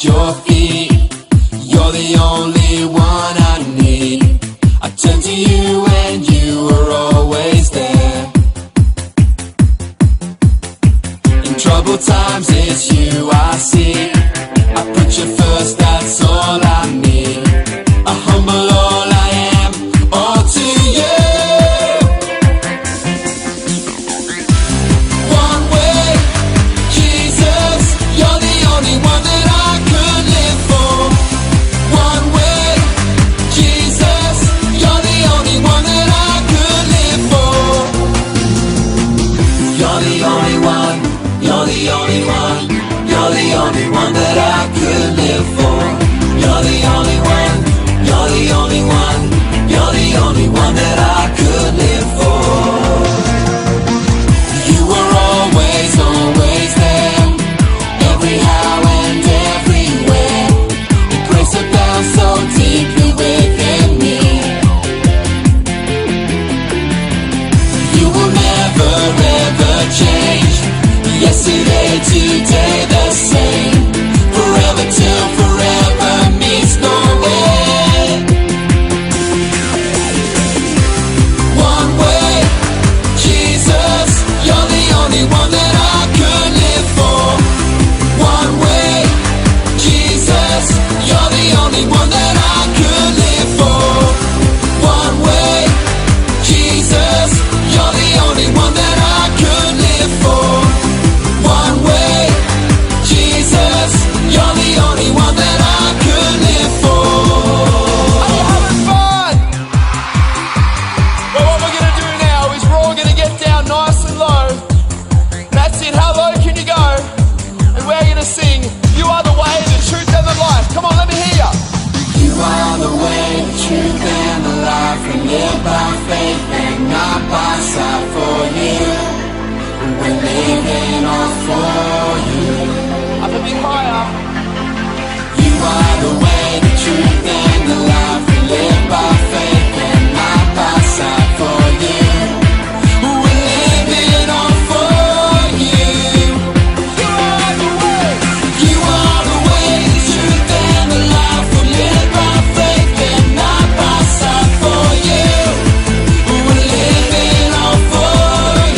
your feet. You're the only one I need. I turn to you and you are always there. In troubled times it's you I see. I put you first, that's all I need. I humble all I am, all to you. One way, Jesus, you're the only one that I could live for. One way, Jesus, you're the only one that I could live for. You're the only one, you're the only one, you're the only one that I could live for. You're the only one, you're the only one, you're the only one that I could live for. You were always, always there, every how and everywhere. The grace abounds so deeply within me. You will never ever change. Yesterday, today, the same. Forever till forever meets no end. One way, Jesus, you're the only one that I could live for. One way, Jesus, you're the only one that I could live for. One way, Jesus, you're the only one that I could live for. One way, Jesus, you're the only one that I could live for. Are you having fun? Well, what we're going to do now is we're all going to get down nice and low. That's it. How low can you go? And we're going to sing, you are the way, the truth and the life. Come on, let me hear you. You are the way, the truth and the life. We live by faith and not by sight. For you, we're living all for you. Up a bit higher. You are the way, the truth and the life. We live by faith and not by sight. For you, we're living all for you. You are the way. You are the way, the truth and the life. We live by faith and not by sight. For you, we're living all for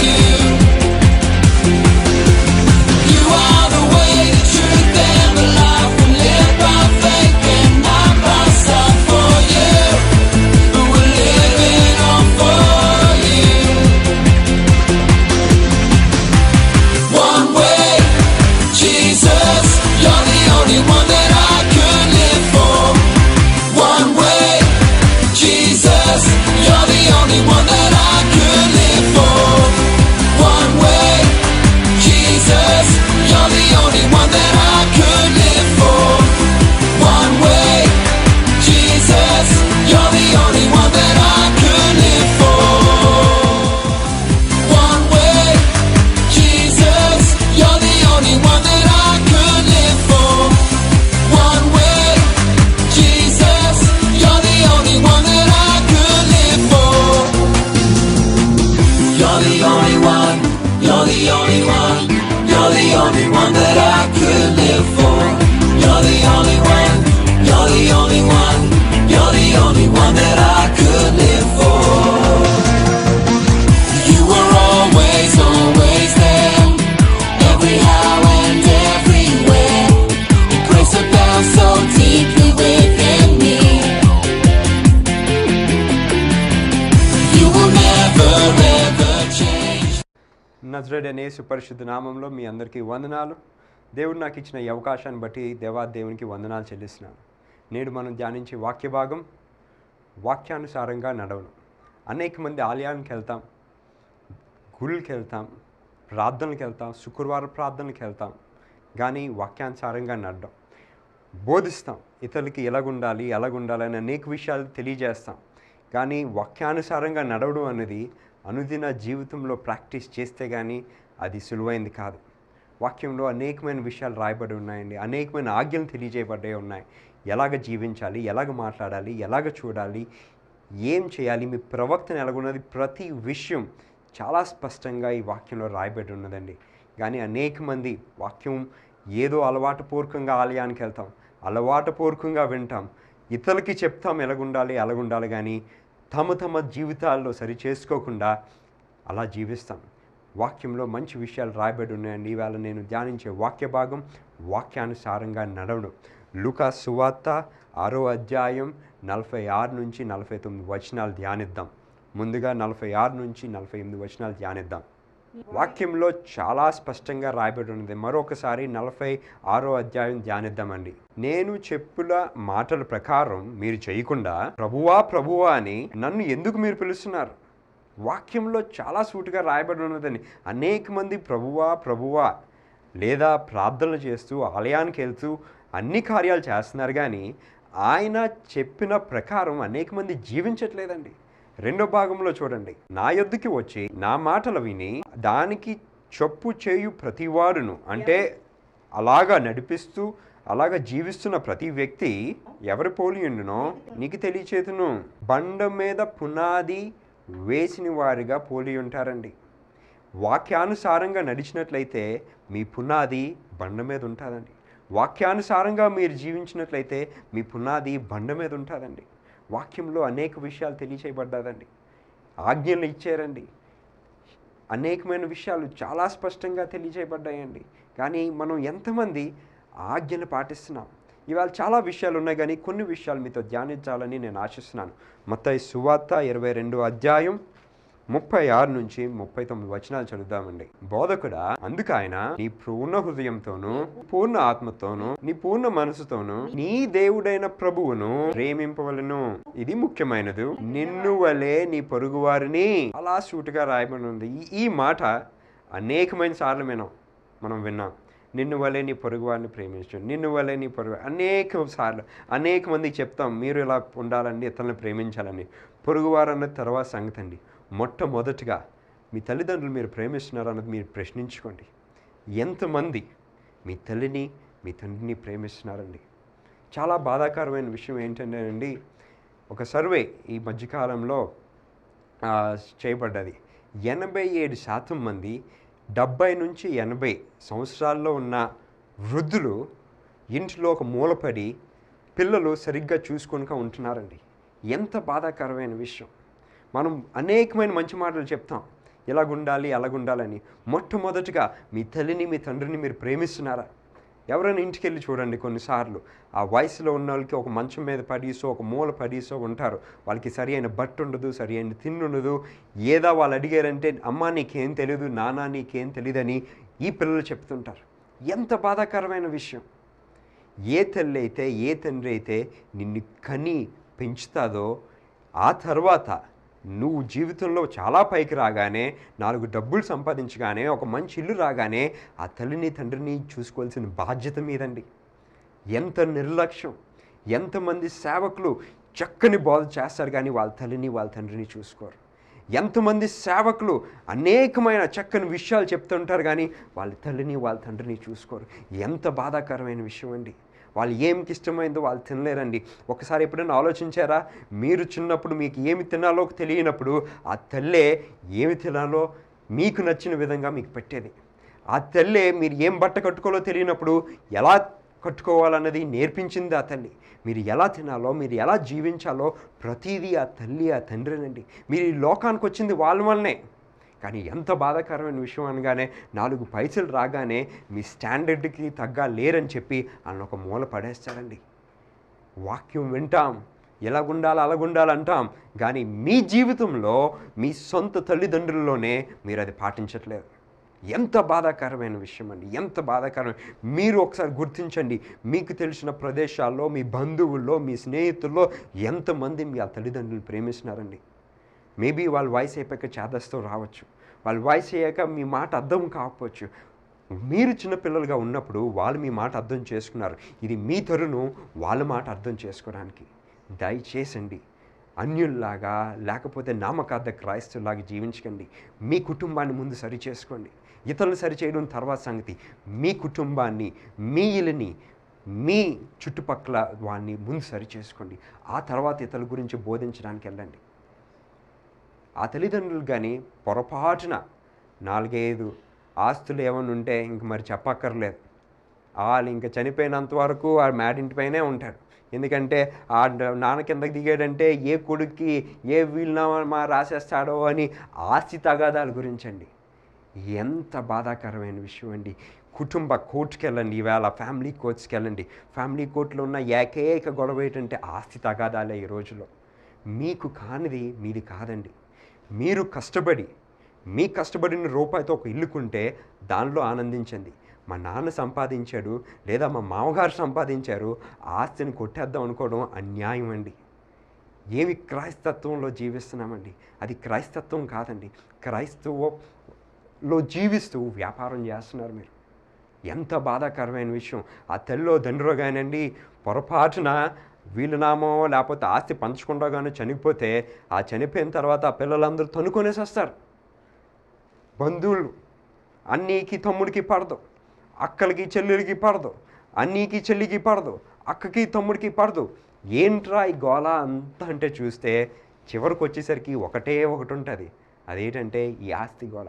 you. You are the way, the truth and the life. We live by faith and not by sight. For you, we're living all for you. One way, Jesus, you're the only one that I could live for. One way, Jesus, you're the only one that I could live for. One way, Jesus, you're the only one that I could live for. One way, Jesus, you're the only one that I could live for. One way, Jesus, you're the only one that I could live for. One way, Jesus, you're the only one that I could live for. You're the only one, you're the only one, you're the only one that I could live for. You're the only one, you're the only one, you're the only one that I could live for. You were always, always there, every how and everywhere. The grace abounds so deeply within me. You will never ever change. నజరేయుడైన యేసు పరిశుద్ధ నామంలో మీ అందరికీ వందనాలు. దేవుడు నాకు ఇచ్చిన ఈ అవకాశాన్ని బట్టి దేవునికి వందనాలు చెల్లిస్తున్నాను. నేడు మనం ధ్యానించే వాక్య భాగం, వాక్యానుసారంగా నడవను. అనేక మంది ఆలయానికి వెళ్తాం, గుళ్ళకి వెళ్తాం, ప్రార్థనలకు వెళ్తాం, శుక్రవారం ప్రార్థనలకు వెళ్తాం, కానీ వాక్యానుసారంగా నడడం బోధిస్తాం. ఇతరులకి ఎలాగుండాలి అని అనేక విషయాలు తెలియజేస్తాం. కానీ వాక్యానుసారంగా నడవడం అనేది అనుదిన జీవితంలో ప్రాక్టీస్ చేస్తే కానీ అది సులువైంది కాదు. వాక్యంలో అనేకమైన విషయాలు రాయబడి ఉన్నాయండి, అనేకమైన ఆజ్ఞలు తెలియజేయబడ్డాయి ఉన్నాయి. ఎలాగ జీవించాలి, ఎలాగ మాట్లాడాలి, ఎలాగ చూడాలి, ఏం చేయాలి, మీ ప్రవక్తన ఎలాగున్నది, ప్రతి విషయం చాలా స్పష్టంగా ఈ వాక్యంలో రాయబడి ఉన్నదండి. కానీ అనేక మంది వాక్యం ఏదో అలవాటు పూర్వకంగా ఆలయానికి వెళ్తాం, అలవాటు పూర్వకంగా వింటాం, ఇతరులకి చెప్తాం ఎలాగుండాలి అలాగుండాలి, కానీ తమ జీవితాల్లో సరి చేసుకోకుండా అలా జీవిస్తాం. వాక్యంలో మంచి విషయాలు రాయబడి ఉన్నాయండి. ఇవాళ నేను ధ్యానించే వాక్య భాగం వాక్యానుసారంగా నడవడం. లూకా సువార్త 6వ అధ్యాయం 46 నుంచి 49 వచనాలు ధ్యానిద్దాం. ముందుగా 46 నుంచి 48 వచనాలు ధ్యానిద్దాం. వాక్యంలో చాలా స్పష్టంగా రాయబడి ఉన్నది. మరొకసారి 46వ అధ్యాయం ధ్యానిద్దామండి. నేను చెప్పుల మాటల ప్రకారం మీరు చేయకుండా ప్రభువా ప్రభువా అని నన్ను ఎందుకు మీరు పిలుస్తున్నారు? వాక్యంలో చాలా సూటిగా రాయబడి ఉన్నదని. అనేక మంది ప్రభువా ప్రభువా లేదా ప్రార్థనలు చేస్తూ ఆలయానికి వెళ్తూ అన్ని కార్యాలు చేస్తున్నారు, కానీ ఆయన చెప్పిన ప్రకారం అనేక మంది జీవించట్లేదండి. రెండో భాగంలో చూడండి, నా యొద్దకి వచ్చి నా మాటలు విని దానికి చొప్పు చేయు ప్రతివాడును, అంటే అలాగా నడిపిస్తూ అలాగా జీవిస్తున్న ప్రతి వ్యక్తి ఎవరి పోలి ఉండునో నీకు తెలియచేతును. బండ మీద పునాది వేసిన వారిగా పోలి ఉంటారండి. వాక్యానుసారంగా నడిచినట్లయితే మీ పునాది బండ మీద ఉంటుందండి. వాక్యానుసారంగా మీరు జీవించినట్లయితే మీ పునాది బండ మీద ఉంటుందండి. వాక్యంలో అనేక విషయాలు తెలియచేయబడ్డాదండి. ఆజ్ఞలు ఇచ్చారండి. అనేకమైన విషయాలు చాలా స్పష్టంగా తెలియచేయబడ్డాయండి. కానీ మనం ఎంతమంది ఆజ్ఞలు పాటిస్తున్నాం? ఇవాళ చాలా విషయాలు ఉన్నాయి, కానీ కొన్ని విషయాలు మీతో ధ్యానించాలని నేను ఆశిస్తున్నాను. మత్తయి సువార్త 22వ అధ్యాయం 36 నుంచి 39 వచనాలు చదువుదామండి. బోధకుడా, అందుకు ఆయన నీ పూర్ణ హృదయంతోనూ పూర్ణ ఆత్మతోనూ నీ పూర్ణ మనసుతోనూ నీ దేవుడైన ప్రభువును ప్రేమింపవలను. ఇది ముఖ్యమైనది. నిన్ను వలే నీ పొరుగు వారిని. అలా సూటిగా రాయబడి ఉంది. ఈ మాట అనేకమైన సార్లు మనం విన్నాం. నిన్ను వలే నీ పొరుగు వారిని ప్రేమించు, నిన్ను వలే నీ పొరుగు. అనేక సార్లు అనేక మందికి చెప్తాం మీరు ఇలా ఉండాలండి, ఇతరులను ప్రేమించాలని. పొరుగువారు అన్నది తర్వాత సంగతి అండి. మొట్టమొదటిగా మీ తల్లిదండ్రులు మీరు ప్రేమిస్తున్నారు అన్నది మీరు ప్రశ్నించుకోండి. ఎంతమంది మీ తల్లిని మీ తండ్రిని ప్రేమిస్తున్నారండి? చాలా బాధాకరమైన విషయం ఏంటంటే అండి, ఒక సర్వే ఈ మధ్యకాలంలో చేయబడ్డది. 87% మంది 70 నుంచి 80 సంవత్సరాల్లో ఉన్న వృద్ధులు ఇంట్లో ఒక మూలపడి పిల్లలు సరిగ్గా చూసుకొనక ఉంటున్నారండి. ఎంత బాధాకరమైన విషయం. మనం అనేకమైన మంచి మాటలు చెప్తాం, ఇలాగుండాలి అలాగుండాలని. మొట్టమొదటిగా మీ తల్లిని మీ తండ్రిని మీరు ప్రేమిస్తున్నారా? ఎవరైనా ఇంటికి వెళ్ళి చూడండి. కొన్నిసార్లు ఆ వయసులో ఉన్న వాళ్ళకి ఒక మంచం మీద పడేసో ఒక మూల పడేసో ఉంటారు. వాళ్ళకి సరి అయిన బట్ట ఉండదు, సరి అయిన తిండి ఉండదు. ఏదో వాళ్ళు అడిగారంటే అమ్మ నీకేం తెలియదు, నాన్న నీకేం తెలియదని ఈ పిల్లలు చెప్తుంటారు. ఎంత బాధాకరమైన విషయం. ఏ తల్లి అయితే ఏ తండ్రి అయితే నిన్ను కని పెంచుతాదో ఆ తర్వాత నువ్వు జీవితంలో చాలా పైకి రాగానే 4 డబ్బులు సంపాదించగానే ఒక మంచి ఇల్లు రాగానే ఆ తల్లిని తండ్రిని చూసుకోవాల్సిన బాధ్యత మీదండి. ఎంత నిర్లక్ష్యం. ఎంతమంది సేవకులు చక్కని బోధ చేస్తారు కానీ వాళ్ళ తల్లిని వాళ్ళ తండ్రిని చూసుకోరు. ఎంతమంది సేవకులు అనేకమైన చక్కని విషయాలు చెప్తుంటారు కానీ వాళ్ళ తల్లిని వాళ్ళ తండ్రిని చూసుకోరు. ఎంత బాధాకరమైన విషయం అండి. వాళ్ళు ఏమికి ఇష్టమైందో వాళ్ళు తినలేరండి. ఒకసారి ఎప్పుడైనా ఆలోచించారా? మీరు చిన్నప్పుడు మీకు ఏమి తినాలో తెలియనప్పుడు ఆ తల్లే ఏమి తినాలో మీకు నచ్చిన విధంగా మీకు పెట్టేది. ఆ తల్లే మీరు ఏం బట్ట కట్టుకోవాలో తెలియనప్పుడు ఎలా కట్టుకోవాలన్నది నేర్పించింది ఆ తల్లి. మీరు ఎలా తినాలో మీరు ఎలా జీవించాలో ప్రతిదీ ఆ తల్లి ఆ తండ్రినండి. మీరు ఈ లోకానికి వచ్చింది వాళ్ళ వల్లనే. కానీ ఎంత బాధాకరమైన విషయం అనగానే 4 పైసలు రాగానే మీ స్టాండర్డ్కి తగ్గ లేరని చెప్పి ఆయన ఒక మూల పడేస్తారండి. వాక్యం వింటాం, ఎలాగుండాలి అలాగుండాలంటాం, కానీ మీ జీవితంలో మీ సొంత తల్లిదండ్రుల్లోనే మీరు అది పాటించట్లేదు. ఎంత బాధాకరమైన విషయం అండి, ఎంత బాధాకరమైన. మీరు ఒకసారి గుర్తించండి, మీకు తెలిసిన ప్రదేశాల్లో మీ బంధువుల్లో మీ స్నేహితుల్లో ఎంతమంది మీ ఆ తల్లిదండ్రులు ప్రేమిస్తున్నారండి? మేబీ వాళ్ళ వయసు అయిపోయాక చేదస్తూ రావచ్చు, వాళ్ళ వయసు అయ్యాక మీ మాట అర్థం కాకపోవచ్చు. మీరు చిన్నపిల్లలుగా ఉన్నప్పుడు వాళ్ళు మీ మాట అర్థం చేసుకున్నారు. ఇది మీ తరుణం వాళ్ళ మాట అర్థం చేసుకోవడానికి. దయచేసండి అన్యుల్లాగా లేకపోతే నామకార్థ క్రైస్తవులాగా జీవించకండి. మీ కుటుంబాన్ని ముందు సరి చేసుకోండి. ఇతరులు సరిచేయడం తర్వాత సంగతి. మీ కుటుంబాన్ని మీ ఇల్లుని మీ చుట్టుపక్కల వాడిని ముందు సరి చేసుకోండి. ఆ తర్వాత ఇతరుల గురించి బోధించడానికి వెళ్ళండి. ఆ తల్లిదండ్రులు కానీ పొరపాటున 4-5 ఆస్తులు ఏమైనా ఉంటే ఇంక మరి చెప్పక్కర్లేదు. వాళ్ళు ఇంకా చనిపోయినంత వరకు ఆ మేడింటిపైనే ఉంటారు. ఎందుకంటే ఆ నాన్న కిందకి దిగాడంటే ఏ కొడుక్కి ఏ వీలునామా రాసేస్తాడో అని ఆస్తి తగాదాల గురించండి. ఎంత బాధాకరమైన విషయం అండి. కుటుంబ కోర్టుకి వెళ్ళండి, ఈవేళ ఫ్యామిలీ కోర్ట్స్కి వెళ్ళండి. ఫ్యామిలీ కోర్టులో ఉన్న ఏకైక గొడవ ఏంటంటే ఆస్తి తగాదాలే ఈ రోజులో. మీకు కానిది మీది కాదండి. మీరు కష్టపడి మీ కష్టపడిన రూపాయితో ఒక ఇల్లు కొంటే దానిలో ఆనందించండి. మా నాన్న సంపాదించాడు లేదా మా మామగారు సంపాదించారు, ఆస్తిని కొట్టేద్దాం అనుకోవడం అన్యాయం అండి. ఏమి క్రైస్తత్వంలో జీవిస్తున్నామండి? అది క్రైస్తత్వం కాదండి. క్రైస్తవంలో జీవిస్తూ వ్యాపారం చేస్తున్నారు మీరు. ఎంత బాధాకరమైన విషయం. ఆ తల్లిలో తండ్రిలో కానండి పొరపాటున వీలునామో లేకపోతే ఆస్తి పంచకుండా కానీ చనిపోతే ఆ చనిపోయిన తర్వాత ఆ పిల్లలందరూ తనుకొనేసి వస్తారు. బంధువులు అన్నీకి తమ్ముడికి పడదు, అక్కలకి చెల్లెలికి పడదు, అన్నీకి చెల్లికి పడదు, అక్కకి తమ్ముడికి పడదు. ఏంట్రా ఈ గోళ అంతా అంటే చూస్తే చివరికి వచ్చేసరికి ఒకటి ఉంటుంది. అదేంటంటే ఈ ఆస్తి గోళ.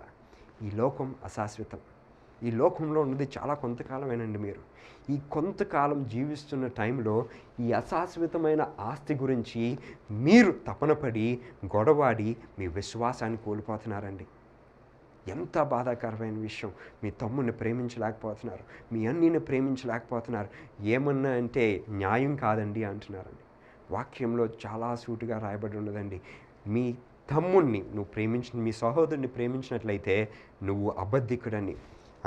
ఈ లోకం అశాశ్వతం. ఈ లోకంలో ఉన్నది చాలా కొంతకాలమేనండి. మీరు ఈ కొంతకాలం జీవిస్తున్న టైంలో ఈ అశాశ్వతమైన ఆస్తి గురించి మీరు తపనపడి గొడవాడి మీ విశ్వాసాన్ని కోల్పోతున్నారండి. ఎంత బాధాకరమైన విషయం. మీ తమ్ముడిని ప్రేమించలేకపోతున్నారు, మీ అన్నీని ప్రేమించలేకపోతున్నారు. ఏమన్నా అంటే న్యాయం కాదండి అంటున్నారండి. వాక్యంలో చాలా సూటిగా రాయబడి ఉన్నదండి. మీ తమ్ముడిని నువ్వు మీ సహోదరుని ప్రేమించినట్లయితే నువ్వు అబద్ధికుడని.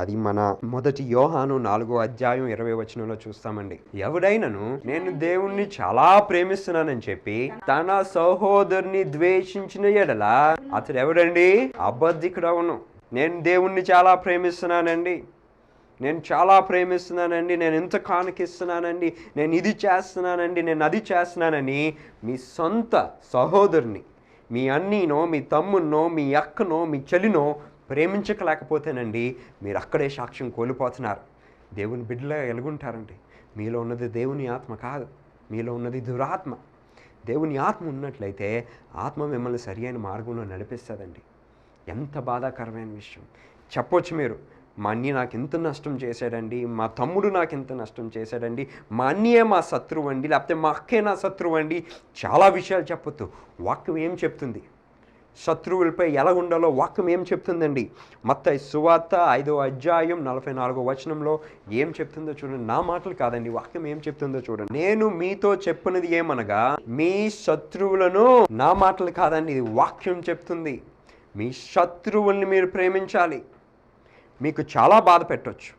అది మన మొదటి యోహాను 4వ అధ్యాయం 20వ వచనంలో చూస్తామండి. ఎవడైనను నేను దేవుణ్ణి చాలా ప్రేమిస్తున్నానని చెప్పి తన సహోదరుని ద్వేషించిన ఎడల అతడు ఎవడండి? అబద్ధికుడవును. నేను దేవుణ్ణి చాలా ప్రేమిస్తున్నానండి, నేను చాలా ప్రేమిస్తున్నానండి, నేను ఇంత కానుకిస్తున్నానండి, నేను ఇది చేస్తున్నానండి, నేను అది చేస్తున్నానని మీ సొంత సహోదరుని, మీ అన్నీనో మీ తమ్మున్నో మీ అక్కనో మీ చెల్లినో ప్రేమించకలేకపోతేనండి మీరు అక్కడే సాక్ష్యం కోల్పోతున్నారు. దేవుని బిడ్డలా ఎలుగుంటారండి. మీలో ఉన్నది దేవుని ఆత్మ కాదు, మీలో ఉన్నది దురాత్మ. దేవుని ఆత్మ ఉన్నట్లయితే ఆత్మ మిమ్మల్ని సరి అయిన మార్గంలో నడిపిస్తుందండి. ఎంత బాధాకరమైన విషయం. చెప్పొచ్చు మీరు, మా అన్నీ నాకు ఇంత నష్టం చేశాడండి, మా తమ్ముడు నాకు ఇంత నష్టం చేశాడండి, మా అన్నయ్యే మా శత్రువు అండి, లేకపోతే మా అక్కే నా శత్రువు అండి. చాలా విషయాలు చెప్పొద్దు. వాక్యం ఏం చెప్తుంది? శత్రువులపై ఎలా ఉండాలో వాక్యం ఏం చెప్తుందండి? మత్తయి సువార్త 5వ అధ్యాయం 44వ వచనంలో ఏం చెప్తుందో చూడండి. నా మాటలు కాదండి, వాక్యం ఏం చెప్తుందో చూడండి. నేను మీతో చెప్పినది ఏమనగా మీ శత్రువులను, నా మాటలు కాదండి, ఇది వాక్యం చెప్తుంది. మీ శత్రువుల్ని మీరు ప్రేమించాలి. మీకు చాలా బాధ పెట్టవచ్చు.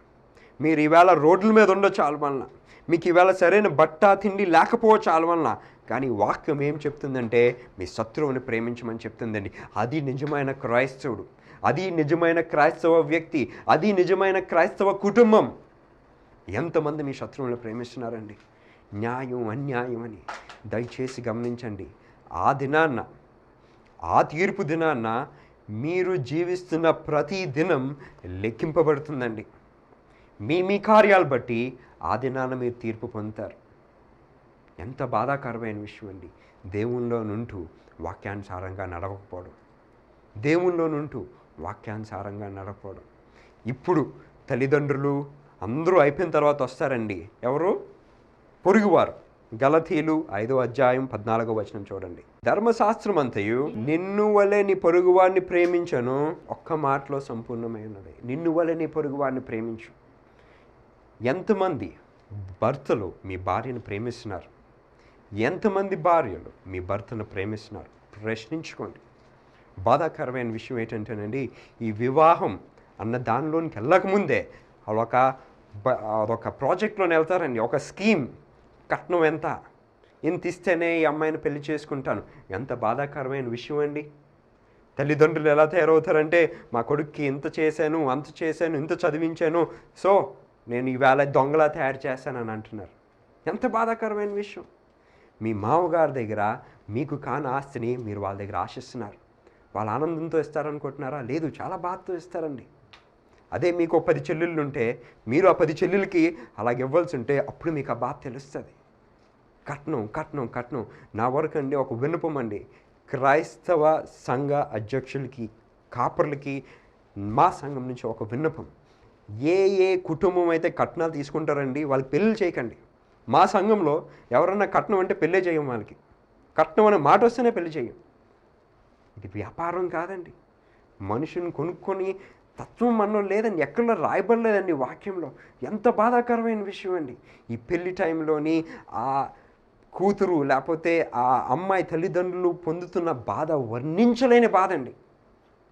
మీరు ఈవేళ రోడ్ల మీద ఉండొచ్చు వాళ్ళ వలన, మీకు ఈవేళ సరైన బట్ట తిండి లేకపోవచ్చు వాళ్ళ వలన. కానీ వాక్యం ఏం చెప్తుందంటే మీ శత్రువుని ప్రేమించమని చెప్తుందండి. అది నిజమైన క్రైస్తవుడు, అది నిజమైన క్రైస్తవ వ్యక్తి, అది నిజమైన క్రైస్తవ కుటుంబం. ఎంతమంది మీ శత్రువుని ప్రేమిస్తున్నారండి? న్యాయం అన్యాయం అని దయచేసి గమనించండి. ఆ దినాన్న, ఆ తీర్పు దినాన్న మీరు జీవిస్తున్న ప్రతి దినం లెక్కింపబడుతుందండి. మీ కార్యాలు బట్టి ఆ దినాన మీరు తీర్పు పొందుతారు. ఎంత బాధాకరమైన విషయం అండి. దేవునిలో నుంటూ వాక్యానుసారంగా నడవకపోవడం, దేవునిలో నుంటూ వాక్యానుసారంగా నడవకపోవడం. ఇప్పుడు తల్లిదండ్రులు అందరూ అయిపోయిన తర్వాత వస్తారండి. ఎవరు? పొరుగువారు. గలతీయులు 5వ అధ్యాయం 14వ వచనం చూడండి. ధర్మశాస్త్రం అంతయు నిన్ను వలె నీ పొరుగువాడిని ప్రేమించను ఒక్క మాటలో సంపూర్ణమైనది. నిన్ను వలె నీ పొరుగువాడిని ప్రేమించు. ఎంతమంది భర్తలు మీ భార్యను ప్రేమిస్తున్నారు? ఎంతమంది భార్యలు మీ భర్తను ప్రేమిస్తున్నారు? ప్రశ్నించుకోండి. బాధాకరమైన విషయం ఏంటంటేనండి, ఈ వివాహం అన్న దానిలోనికి వెళ్ళకముందే అదొక ప్రాజెక్ట్లోనే వెళ్తారండి. ఒక స్కీమ్, కట్నం ఇంత ఇస్తేనే ఈ అమ్మాయిని పెళ్లి చేసుకుంటాను. ఎంత బాధాకరమైన విషయం అండి. తల్లిదండ్రులు ఎలా తయారవుతారంటే, మా కొడుక్కి ఇంత చేశాను, అంత చేశాను, ఇంత చదివించాను, సో నేను ఈవేళ దొంగలా తయారు చేశానని అంటున్నారు. ఎంత బాధాకరమైన విషయం. మీ మామగారి దగ్గర మీకు కాని ఆస్తిని మీరు వాళ్ళ దగ్గర ఆశిస్తున్నారు. వాళ్ళ ఆనందంతో ఇస్తారనుకుంటున్నారా? లేదు, చాలా బాధతో ఇస్తారండి. అదే మీకు 10 చెల్లెళ్ళు ఉంటే మీరు ఆ 10 చెల్లెలకి అలాగ ఇవ్వాల్సి ఉంటే అప్పుడు మీకు ఆ బాధ తెలుస్తుంది. కట్నం కట్నం కట్నం. నా వరకు అండి ఒక విన్నపం అండి, క్రైస్తవ సంఘ అధ్యక్షులకి, కాపర్లకి మా సంఘం నుంచి ఒక విన్నపం. ఏ ఏ కుటుంబం అయితే కట్నాలు తీసుకుంటారండి వాళ్ళకి పెళ్ళి చేయకండి. మా సంఘంలో ఎవరన్నా కట్నం అంటే పెళ్ళే చేయం. వాళ్ళకి కట్నం అనే మాట వస్తేనే పెళ్లి చేయం. ఇది వ్యాపారం కాదండి. మనుషుని కొనుక్కొని తత్వం మనలో లేదండి, ఎక్కడో రాయబడలేదండి వాక్యంలో. ఎంత బాధాకరమైన విషయం అండి. ఈ పెళ్లి టైంలోని ఆ కూతురు లేకపోతే ఆ అమ్మాయి తల్లిదండ్రులు పొందుతున్న బాధ వర్ణించలేని బాధ అండి.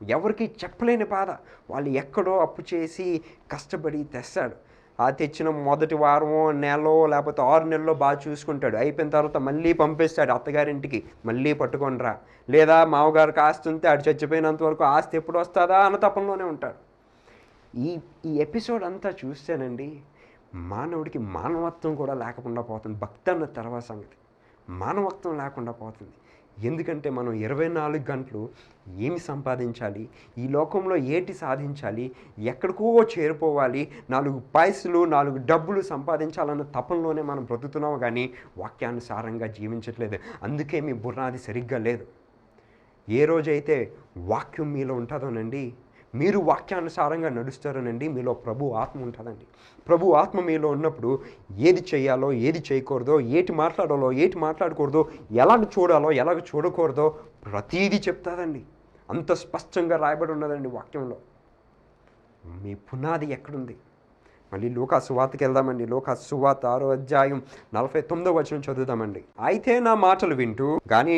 ఎవరికి చెప్పలేని బాధ. వాళ్ళు ఎక్కడో అప్పు చేసి కష్టపడి తెస్తాడు. ఆ తెచ్చిన మొదటి వారమో నెలలో లేకపోతే 6 నెలల్లో బాగా చూసుకుంటాడు. అయిపోయిన తర్వాత మళ్ళీ పంపిస్తాడు అత్తగారింటికి, మళ్ళీ పట్టుకొనిరా. లేదా మామగారికి ఆస్తి ఉంటే ఆడు చచ్చిపోయినంత వరకు ఆస్తి ఎప్పుడు వస్తుందా అన్న తపంలోనే ఉంటాడు. ఈ ఈ ఎపిసోడ్ అంతా చూస్తేనండి మానవుడికి మానవత్వం కూడా లేకుండా పోతుంది. భక్తి అన్న తర్వాత సంగతి మానవత్వం లేకుండా పోతుంది. ఎందుకంటే మనం 24 గంటలు ఏమి సంపాదించాలి, ఈ లోకంలో ఏటి సాధించాలి, ఎక్కడికో చేరిపోవాలి, 4 పైసలు 4 డబ్బులు సంపాదించాలన్న తపంలోనే మనం బ్రతుకుతున్నాము కానీ వాక్యానుసారంగా జీవించట్లేదు. అందుకే మీ బుర్రాది సరిగ్గా లేదు. ఏ రోజైతే వాక్యం మీలో ఉంటుందోనండి, మీరు వాక్యానుసారంగా నడుస్తారనండి, మీలో ప్రభు ఆత్మ ఉంటుందండి. ప్రభు ఆత్మ మీలో ఉన్నప్పుడు ఏది చేయాలో ఏది చేయకూడదో, ఏటి మాట్లాడాలో ఏటి మాట్లాడకూడదో, ఎలాగ చూడాలో ఎలాగ చూడకూడదో ప్రతీది చెప్తాదండి. అంత స్పష్టంగా రాయబడి ఉన్నదండి వాక్యంలో. మీ పునాది ఎక్కడుంది? మళ్ళీ లూకాసు సువార్తకి వెళ్దామండి. లూకాసు సువార్త 6వ అధ్యాయం 49వ వచనం చదువుదామండి. అయితే నా మాటలు వింటూ కానీ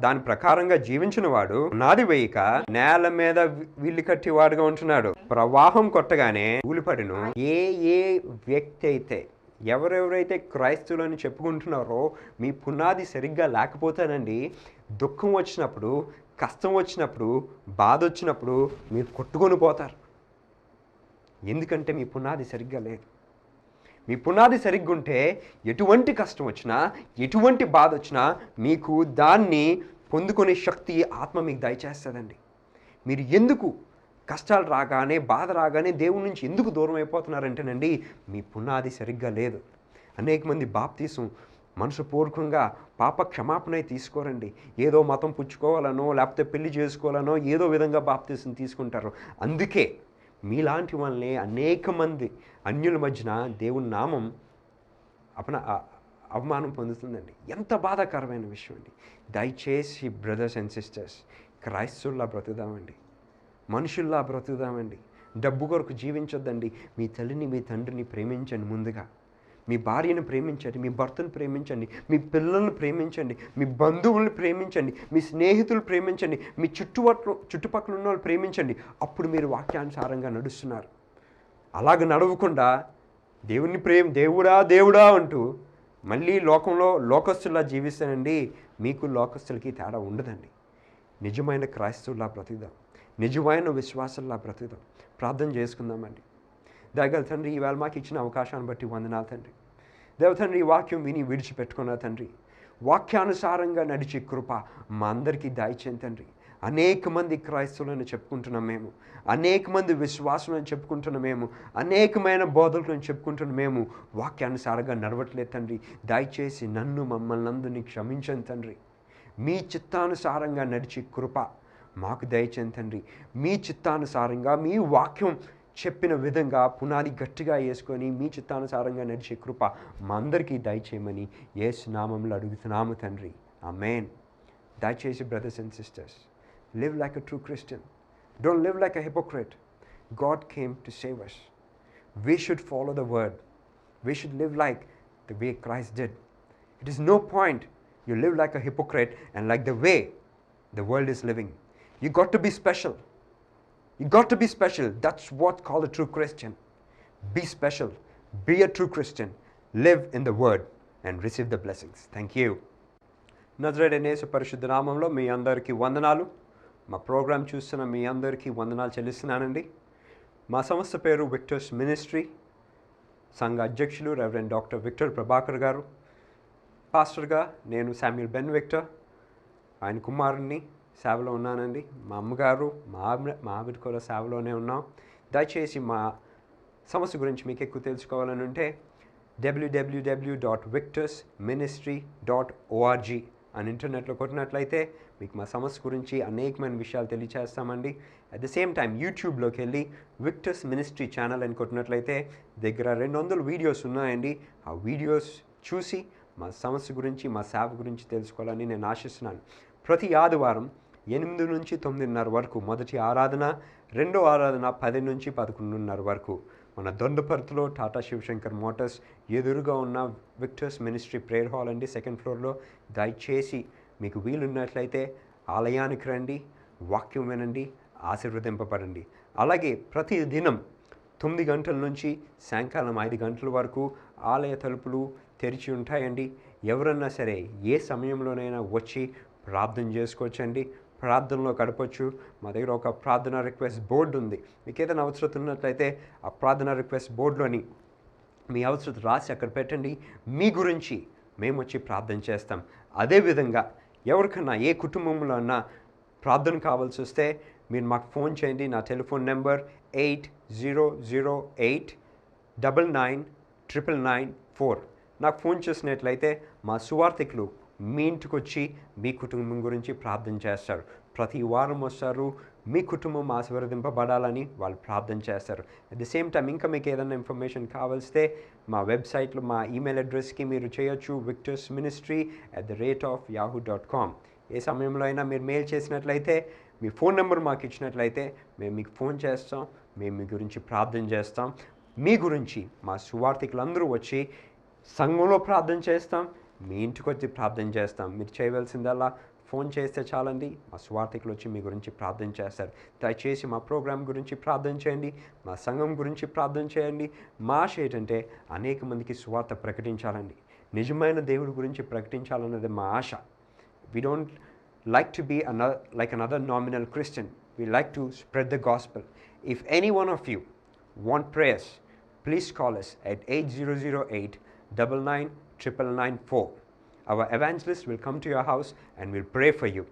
దాని ప్రకారంగా జీవించిన వాడు పునాది వేయక నేల మీద విల్లు కట్టివాడుగా ఉంటున్నాడు. ప్రవాహం కొట్టగానే ఊలిపడిను. ఏ వ్యక్తి అయితే ఎవరెవరైతే క్రైస్తవులని చెప్పుకుంటున్నారో మీ పునాది సరిగ్గా లేకపోతేనండి, దుఃఖం వచ్చినప్పుడు, కష్టం వచ్చినప్పుడు, బాధ వచ్చినప్పుడు మీరు కొట్టుకొని పోతారు. ఎందుకంటే మీ పునాది సరిగ్గా లేదు. మీ పునాది సరిగ్గా ఉంటే ఎటువంటి కష్టం వచ్చినా ఎటువంటి బాధ వచ్చినా మీకు దాన్ని పొందుకునే శక్తి ఆత్మ మీకు దయచేస్తుందండి. మీరు ఎందుకు కష్టాలు రాగానే బాధ రాగానే దేవుడి నుంచి ఎందుకు దూరం అయిపోతున్నారంటేనండి మీ పునాది సరిగ్గా లేదు. అనేక మంది బాప్తీసం మనసుపూర్వకంగా పాప క్షమాపణ తీసుకోరండి. ఏదో మతం పుచ్చుకోవాలనో లేకపోతే పెళ్లి చేసుకోవాలనో ఏదో విధంగా బాప్తీసం తీసుకుంటారు. అందుకే మీలాంటి వాళ్ళని అనేక మంది అన్యుల మధ్యన దేవుని నామం అవమానం పొందుతుందండి. ఎంత బాధాకరమైన విషయం అండి. దయచేసి బ్రదర్స్ అండ్ సిస్టర్స్, క్రైస్తవుల్లా బ్రతుకుదామండి, మనుషుల్లా బ్రతుకుదామండి. డబ్బు కొరకు జీవించొద్దండి. మీ తల్లిని మీ తండ్రిని ప్రేమించండి. ముందుగా మీ భార్యను ప్రేమించండి, మీ భర్తను ప్రేమించండి, మీ పిల్లలను ప్రేమించండి, మీ బంధువులను ప్రేమించండి, మీ స్నేహితులు ప్రేమించండి, మీ చుట్టుపక్కల ఉన్న వాళ్ళు ప్రేమించండి. అప్పుడు మీరు వాక్యానుసారంగా నడుస్తున్నారు. అలాగ నడవకుండా దేవుని దేవుడా అంటూ మళ్ళీ లోకంలో లోకస్తుల్లా జీవిస్తానండి, మీకు లోకస్తులకి తేడా ఉండదండి. నిజమైన క్రైస్తవుల్లా బ్రతుకుదాం, నిజమైన విశ్వాసంలా బ్రతుకుదాం. ప్రార్థన చేసుకుందామండి. దయగల తండ్రి, ఈవేళ మాకు ఇచ్చిన అవకాశాన్ని బట్టి వందనాలు తండ్రి. దేవతండ్రి, ఈ వాక్యం విని విడిచిపెట్టుకున్నా తండ్రి, వాక్యానుసారంగా నడిచే కృప మా అందరికీ దయచేయండి తండ్రి. అనేక మంది క్రైస్తవులను చెప్పుకుంటున్నాం మేము, అనేక మంది విశ్వాసులను చెప్పుకుంటున్నాం మేము, అనేకమైన బోధకులను చెప్పుకుంటున్నాం మేము, వాక్యానుసారంగా నడవట్లేదు తండ్రి. దయచేసి మమ్మల్ని అందరినీ క్షమించండి తండ్రి. మీ చిత్తానుసారంగా నడిచే కృప మాకు దయచేయండి తండ్రి. మీ చిత్తానుసారంగా మీ వాక్యం చెప్పిన విధంగా పునాది గట్టిగా వేసుకొని మీ చిత్తానుసారంగా నడిచే కృప మా అందరికీ దయచేయమని యేసు నామములో అడుగుతున్నాము తండ్రి. ఆమేన్. దయచేసి brothers and sisters, live like a true Christian. Don't live like a hypocrite. God came to save us. We should follow the word. We should live like the way Christ did. It is no point you live like a hypocrite and like the way the world is living. You got to be special. You got to be special. That's what's called a true Christian. Be special. Be a true Christian. Live in the word and receive the blessings. Thank you. నజరేయుడైన యేసు పరిశుద్ధ నామములో మీ అందరికీ వందనాలు. మా programme చూస్తున్న మీ అందరికీ వందనాలు చెల్లిస్తున్నానండి. మా సంస్థ పేరు విక్టర్స్ మినిస్ట్రీ. సంఘ అధ్యక్షులు రెవరెండ్ డాక్టర్ విక్టర్ ప్రభాకర్ గారు. పాస్టర్గా నేను శామ్యూల్ బెన్ విక్టర్, ఆయన కుమారుణ్ణి సేవలో ఉన్నానండి. మా అమ్మగారు మా ఆవిడ కూడా సేవలోనే ఉన్నాం. దయచేసి మా సమస్య గురించి మీకు ఎక్కువ తెలుసుకోవాలని ఉంటే www.victorsministry.org అని ఇంటర్నెట్లో కొట్టినట్లయితే మీకు మా సమస్య గురించి అనేకమైన విషయాలు తెలియచేస్తామండి. అట్ ద సేమ్ టైం యూట్యూబ్లోకి వెళ్ళి విక్టర్స్ మినిస్ట్రీ ఛానల్ అని కొట్టినట్లయితే దగ్గర 200 వీడియోస్ ఉన్నాయండి. ఆ వీడియోస్ చూసి మా సమస్య గురించి, మా సేవ గురించి తెలుసుకోవాలని నేను ఆశిస్తున్నాను. ప్రతి ఆదివారం 8 నుంచి 9:30 వరకు మొదటి ఆరాధన, రెండో ఆరాధన 10 నుంచి 11:30 వరకు మన దొండపర్తిలో టాటా శివశంకర్ మోటార్స్ ఎదురుగా ఉన్న విక్టర్స్ మినిస్ట్రీ ప్రేయర్ హాల్ అండి, 2nd ఫ్లోర్లో. దయచేసి మీకు వీలున్నట్లయితే ఆలయానికి రండి, వాక్యం వినండి, ఆశీర్వదింపబడండి. అలాగే ప్రతి దినం 9 గంటల నుంచి సాయంకాలం 5 గంటల వరకు ఆలయ తలుపులు తెరిచి ఉంటాయండి. ఎవరన్నా సరే ఏ సమయంలోనైనా వచ్చి ప్రార్థన చేసుకోవచ్చండి, ప్రార్థనలో గడపచ్చు. మా దగ్గర ఒక ప్రార్థన రిక్వెస్ట్ బోర్డు ఉంది. మీకు ఏదైనా అవసరం ఉన్నట్లయితే ఆ ప్రార్థన రిక్వెస్ట్ బోర్డులోని మీ అవసరం రాసి అక్కడ పెట్టండి. మీ గురించి మేము వచ్చి ప్రార్థన చేస్తాం. అదేవిధంగా ఎవరికన్నా ఏ కుటుంబంలో అన్నా ప్రార్థన కావాల్సి వస్తే మీరు మాకు ఫోన్ చేయండి. నా టెలిఫోన్ నెంబర్ 8008999994. నాకు ఫోన్ చేసినట్లయితే మా సువార్థికులు మీ ఇంటికి వచ్చి మీ కుటుంబం గురించి ప్రార్థన చేస్తారు. ప్రతి వారం వస్తారు, మీ కుటుంబం ఆశీర్వదింపబడాలని వాళ్ళు ప్రార్థన చేస్తారు. అట్ ది సేమ్ టైం ఇంకా మీకు ఏదైనా ఇన్ఫర్మేషన్ కావాల్స్తే మా వెబ్సైట్లో మా ఈమెయిల్ అడ్రస్కి మీరు చేయొచ్చు, victorsministry@yahoo.com. ఏ సమయంలో అయినా మీరు మెయిల్ చేసినట్లయితే మీ ఫోన్ నెంబర్ మాకు ఇచ్చినట్లయితే మేము మీకు ఫోన్ చేస్తాం, మేము మీ గురించి ప్రార్థన చేస్తాం. మీ గురించి మా సువార్థికులందరూ వచ్చి సంఘంలో ప్రార్థన చేస్తాం, మీ ఇంటికి వచ్చి ప్రార్థన చేస్తాం. మీరు చేయవలసిందల్లా ఫోన్ చేస్తే చాలండి, మా సువార్థికులు వచ్చి మీ గురించి ప్రార్థన చేస్తారు. దయచేసి మా ప్రోగ్రాం గురించి ప్రార్థన చేయండి, మా సంఘం గురించి ప్రార్థన చేయండి. మా ఆశ ఏంటంటే అనేక మందికి సువార్త ప్రకటించాలండి, నిజమైన దేవుడి గురించి ప్రకటించాలన్నది మా ఆశ. We don't like to be like another nominal Christian. We like to spread the gospel. If any one of you want prayers, please call us at 8008999994. Our evangelist will come to your house and will pray for you.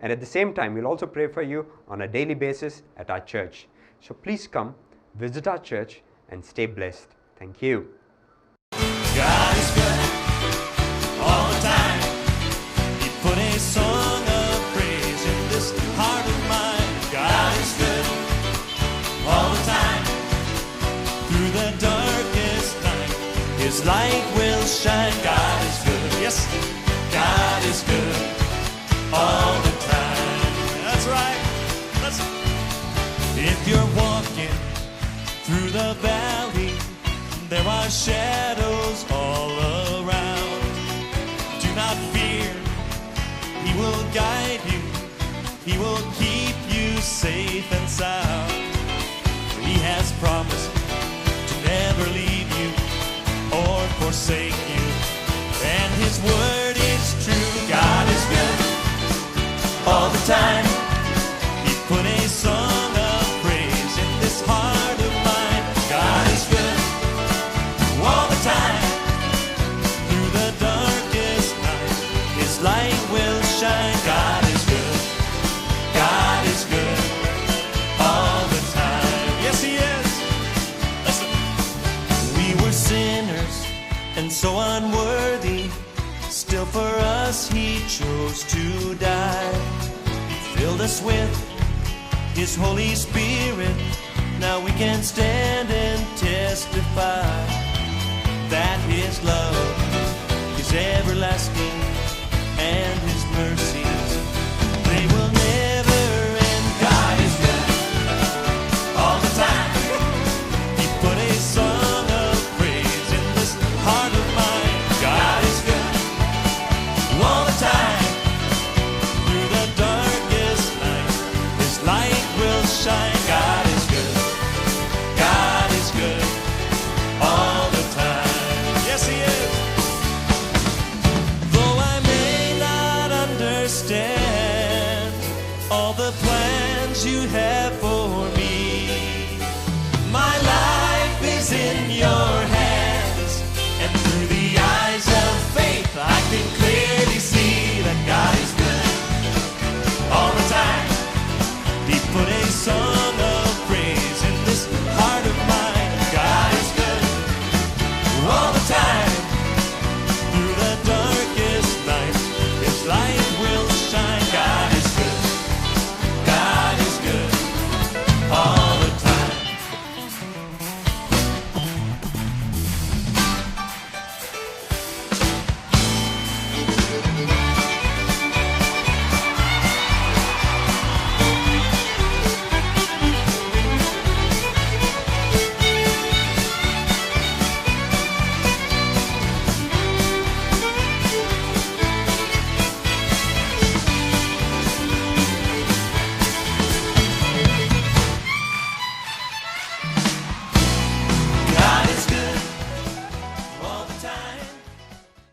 And at the same time, we'll also pray for you on a daily basis at our church. So please come, visit our church and stay blessed. Thank you. God is good all the time. He put a song of praise in this heart of mine. God is good all the time. Through the darkest night, His light will shine. God is good. Yes, God is good all the time. That's right. If you're walking through the valley, there are shadows all around. Do not fear, He will guide you. He will keep you safe and sound. He has promised to never leave you or forsake you. And His word is true. God is good all the time. He put a song of praise in this heart of mine. God is good all the time. Through the darkest night, His light will shine. God is good. God is good all the time. Yes, He is. Listen. We were sinners and so unworthy. Still for us He chose to die. He filled us with His Holy Spirit. Now we can stand and testify that His love is everlasting and His mercies, they will never end. God is good all the time. He put a song of praise in this heart of mine. God is good all the time. Through the darkest night, His light will shine. God is good. God is good all the time. Yes, He is. Though I may not understand all the plans You have